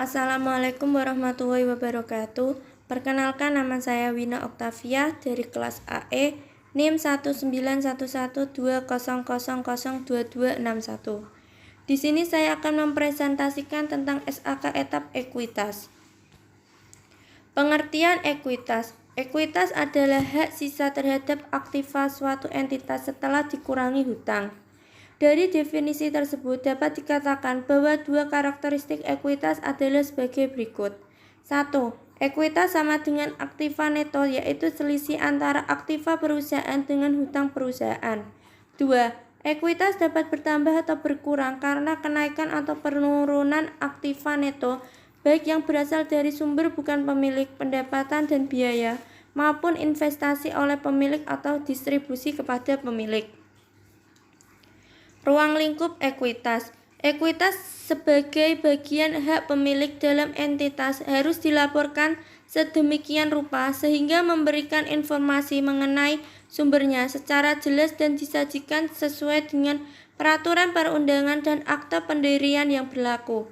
Assalamualaikum warahmatullahi wabarakatuh. Perkenalkan, nama saya Wina Oktavia dari kelas AE, NIM 1911200002261. Di sini saya akan mempresentasikan tentang SAK etap ekuitas. Pengertian ekuitas. Ekuitas adalah hak sisa terhadap aktiva suatu entitas setelah dikurangi hutang. Dari definisi tersebut dapat dikatakan bahwa dua karakteristik ekuitas adalah sebagai berikut. 1. Ekuitas sama dengan aktiva neto, yaitu selisih antara aktiva perusahaan dengan hutang perusahaan. 2. Ekuitas dapat bertambah atau berkurang karena kenaikan atau penurunan aktiva neto, baik yang berasal dari sumber bukan pemilik, pendapatan dan biaya, maupun investasi oleh pemilik atau distribusi kepada pemilik. Ruang lingkup ekuitas. Ekuitas sebagai bagian hak pemilik dalam entitas harus dilaporkan sedemikian rupa sehingga memberikan informasi mengenai sumbernya secara jelas dan disajikan sesuai dengan peraturan perundangan dan akta pendirian yang berlaku.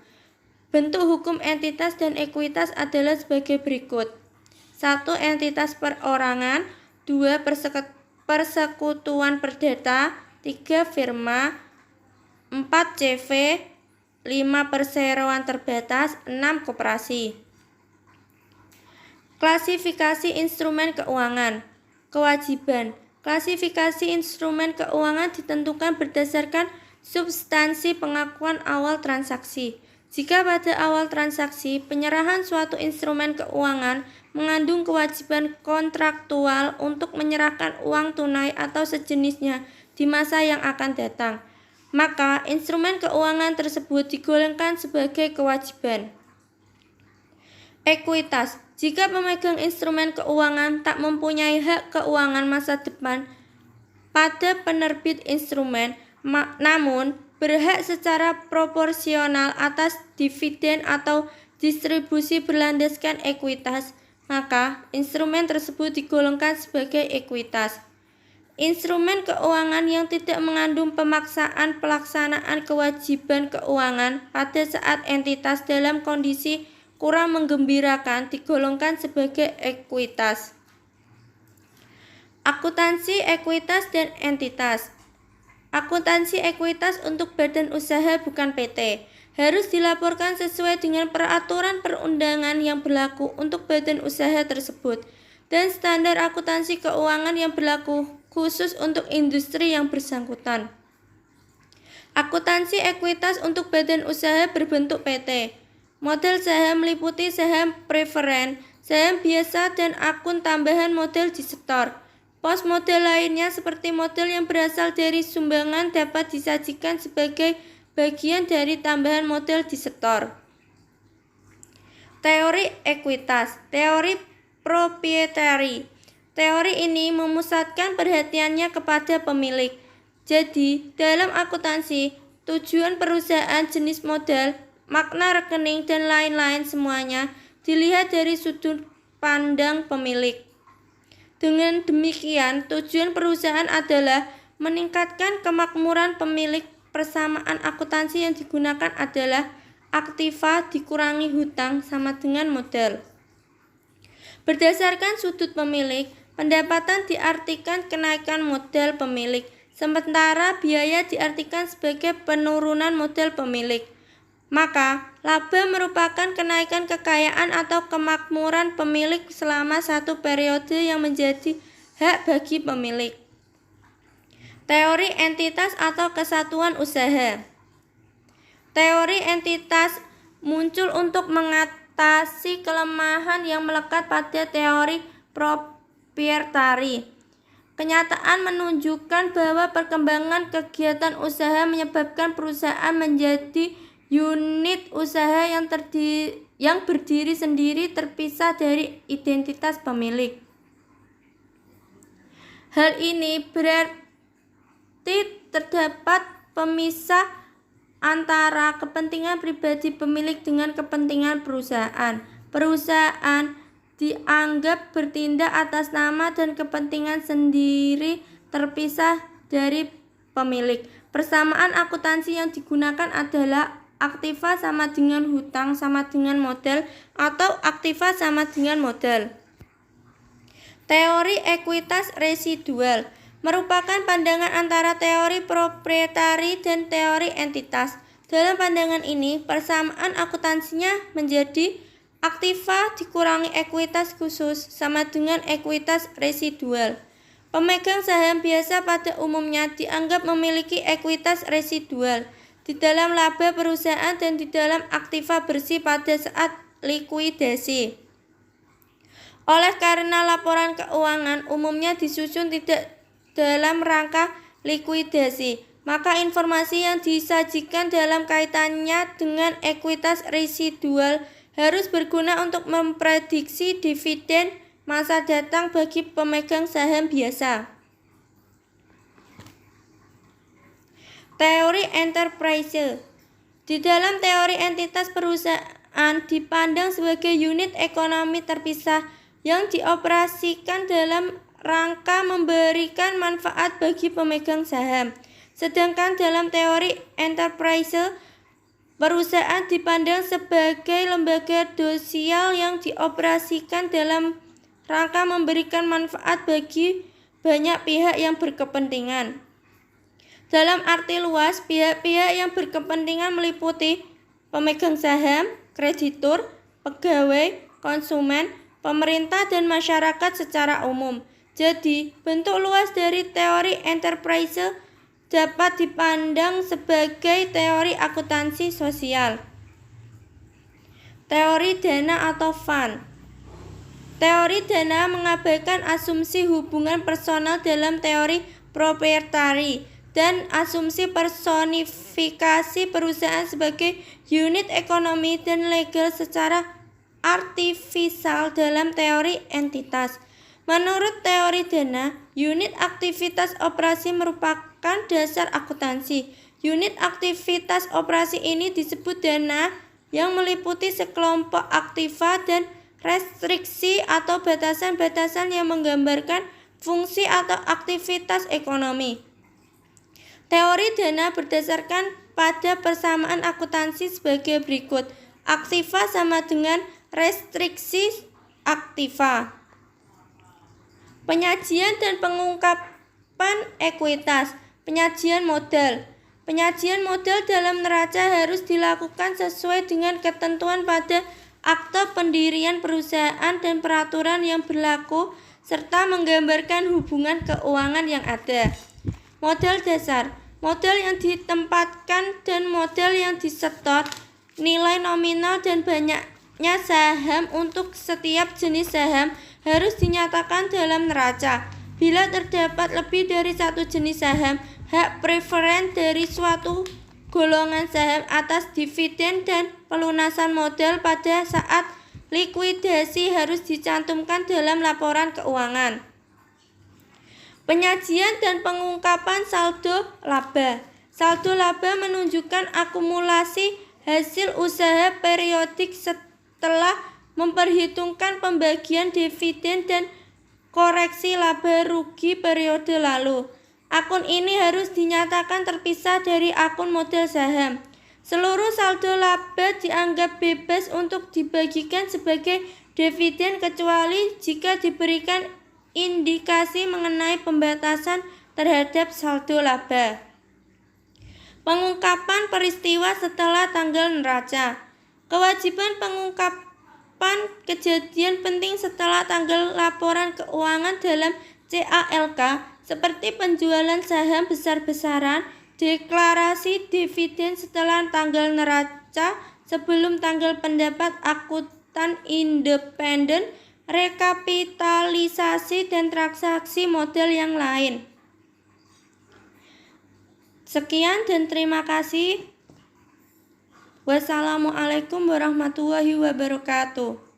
Bentuk hukum entitas dan ekuitas adalah sebagai berikut. 1. Entitas perorangan. 2. Persekutuan perdata. 3. Firma. 4. CV. 5. Perseroan terbatas. 6. Koperasi. Klasifikasi instrumen keuangan. Kewajiban. Klasifikasi instrumen keuangan ditentukan berdasarkan substansi pengakuan awal transaksi. Jika pada awal transaksi, penyerahan suatu instrumen keuangan mengandung kewajiban kontraktual untuk menyerahkan uang tunai atau sejenisnya di masa yang akan datang, maka instrumen keuangan tersebut digolongkan sebagai kewajiban. Ekuitas. Jika pemegang instrumen keuangan tak mempunyai hak keuangan masa depan pada penerbit instrumen, namun berhak secara proporsional atas dividen atau distribusi berlandaskan ekuitas, maka instrumen tersebut digolongkan sebagai ekuitas. Instrumen keuangan yang tidak mengandung pemaksaan pelaksanaan kewajiban keuangan pada saat entitas dalam kondisi kurang menggembirakan digolongkan sebagai ekuitas. Akuntansi ekuitas dan entitas. Akuntansi ekuitas untuk badan usaha bukan PT harus dilaporkan sesuai dengan peraturan perundangan yang berlaku untuk badan usaha tersebut dan standar akuntansi keuangan yang berlaku khusus untuk industri yang bersangkutan. Akuntansi ekuitas untuk badan usaha berbentuk PT. Model saham meliputi saham preferen, saham biasa dan akun tambahan model disetor. Pos model lainnya seperti model yang berasal dari sumbangan dapat disajikan sebagai bagian dari tambahan model disetor. Teori ekuitas. Teori proprietary. Teori ini memusatkan perhatiannya kepada pemilik. Jadi, dalam akuntansi, tujuan perusahaan, jenis modal, makna rekening, dan lain-lain semuanya dilihat dari sudut pandang pemilik. Dengan demikian, tujuan perusahaan adalah meningkatkan kemakmuran pemilik. Persamaan akuntansi yang digunakan adalah aktiva dikurangi hutang sama dengan modal. Berdasarkan sudut pemilik, pendapatan diartikan kenaikan modal pemilik, sementara biaya diartikan sebagai penurunan modal pemilik. Maka, laba merupakan kenaikan kekayaan atau kemakmuran pemilik selama satu periode yang menjadi hak bagi pemilik. Teori entitas atau kesatuan usaha. Teori entitas muncul untuk mengatasi kelemahan yang melekat pada teori proprietary. Kenyataan menunjukkan bahwa perkembangan kegiatan usaha menyebabkan perusahaan menjadi unit usaha yang berdiri sendiri terpisah dari identitas pemilik. Hal ini berarti terdapat pemisah antara kepentingan pribadi pemilik dengan kepentingan perusahaan. Perusahaan dianggap bertindak atas nama dan kepentingan sendiri terpisah dari pemilik. Persamaan akuntansi yang digunakan adalah aktiva sama dengan hutang sama dengan modal atau aktiva sama dengan modal. Teori ekuitas residual merupakan pandangan antara teori proprietari dan teori entitas. Dalam pandangan ini, persamaan akuntansinya menjadi aktiva dikurangi ekuitas khusus sama dengan ekuitas residual. Pemegang saham biasa pada umumnya dianggap memiliki ekuitas residual di dalam laba perusahaan dan di dalam aktiva bersih pada saat likuidasi. Oleh karena laporan keuangan umumnya disusun tidak dalam rangka likuidasi, maka informasi yang disajikan dalam kaitannya dengan ekuitas residual harus berguna untuk memprediksi dividen masa datang bagi pemegang saham biasa. Teori enterprise. Di dalam teori entitas perusahaan dipandang sebagai unit ekonomi terpisah yang dioperasikan dalam rangka memberikan manfaat bagi pemegang saham. Sedangkan dalam teori enterprise, perusahaan dipandang sebagai lembaga sosial yang dioperasikan dalam rangka memberikan manfaat bagi banyak pihak yang berkepentingan. Dalam arti luas, pihak-pihak yang berkepentingan meliputi pemegang saham, kreditur, pegawai, konsumen, pemerintah, dan masyarakat secara umum. Jadi, bentuk luas dari teori enterprise dapat dipandang sebagai teori akuntansi sosial. Teori dana atau fund. Teori dana mengabaikan asumsi hubungan personal dalam teori proprietari dan asumsi personifikasi perusahaan sebagai unit ekonomi dan legal secara artifisial dalam teori entitas. Menurut teori dana, unit aktivitas operasi merupakan dasar akuntansi. Unit aktivitas operasi ini disebut dana yang meliputi sekelompok aktiva dan restriksi atau batasan-batasan yang menggambarkan fungsi atau aktivitas ekonomi. Teori dana berdasarkan pada persamaan akuntansi sebagai berikut. Aktiva sama dengan restriksi aktiva. Penyajian dan pengungkapan ekuitas. Penyajian modal. Penyajian modal dalam neraca harus dilakukan sesuai dengan ketentuan pada akte pendirian perusahaan dan peraturan yang berlaku serta menggambarkan hubungan keuangan yang ada. Modal dasar, modal yang ditempatkan dan modal yang disetor, nilai nominal dan banyaknya saham untuk setiap jenis saham harus dinyatakan dalam neraca. Bila terdapat lebih dari satu jenis saham, hak preferen dari suatu golongan saham atas dividen dan pelunasan modal pada saat likuidasi harus dicantumkan dalam laporan keuangan. Penyajian dan pengungkapan saldo laba. Saldo laba menunjukkan akumulasi hasil usaha periodik setelah memperhitungkan pembagian dividen dan koreksi laba rugi periode lalu. Akun ini harus dinyatakan terpisah dari akun modal saham. Seluruh saldo laba dianggap bebas untuk dibagikan sebagai dividen kecuali jika diberikan indikasi mengenai pembatasan terhadap saldo laba. Pengungkapan peristiwa setelah tanggal neraca. Kewajiban pengungkapan kejadian penting setelah tanggal laporan keuangan dalam CALK seperti penjualan saham besar-besaran, deklarasi dividen setelah tanggal neraca sebelum tanggal pendapat akuntan independen, rekapitalisasi dan transaksi modal yang lain. Sekian dan terima kasih. Wassalamualaikum warahmatullahi wabarakatuh.